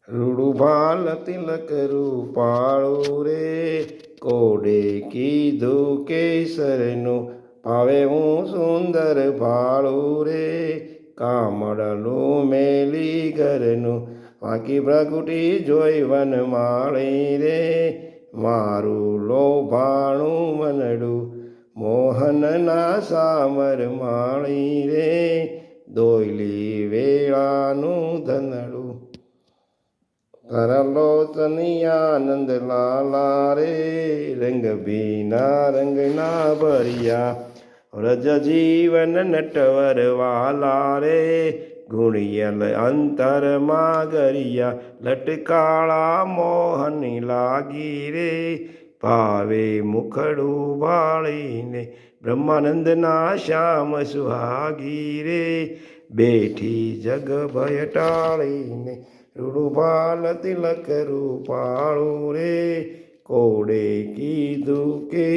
રૂડુભાલ તિલક રૂપાળું રે, કોડે કીધું કેસરનું, ભાવે હું સુંદર ભાળું રે. કામળલું મેલી ઘરનું, વાંકી પ્રગુટી જોઈ વનમાળી રે. મારું લોભાણું મનડું, મોહનના સામર માળી રે. દોયલી વેળાનું ધનડું, તારા આનંદ લાલા રે. રંગ ભીના રંગના ભરિયા, વ્રજ જીવન નટવર વાલા રે. ગુણિયલ અંતરમાં ગરિયા, લટકાળા મોહની લાગી રે. ભાવે મુખડું ભાળીને, બ્રહ્માનંદના શ્યામ સુહાગી રે. બેઠી જગ ભય ટાળીને, રૂડુભાલ તિલક રૂપાળું રે. કોડે કીધું કે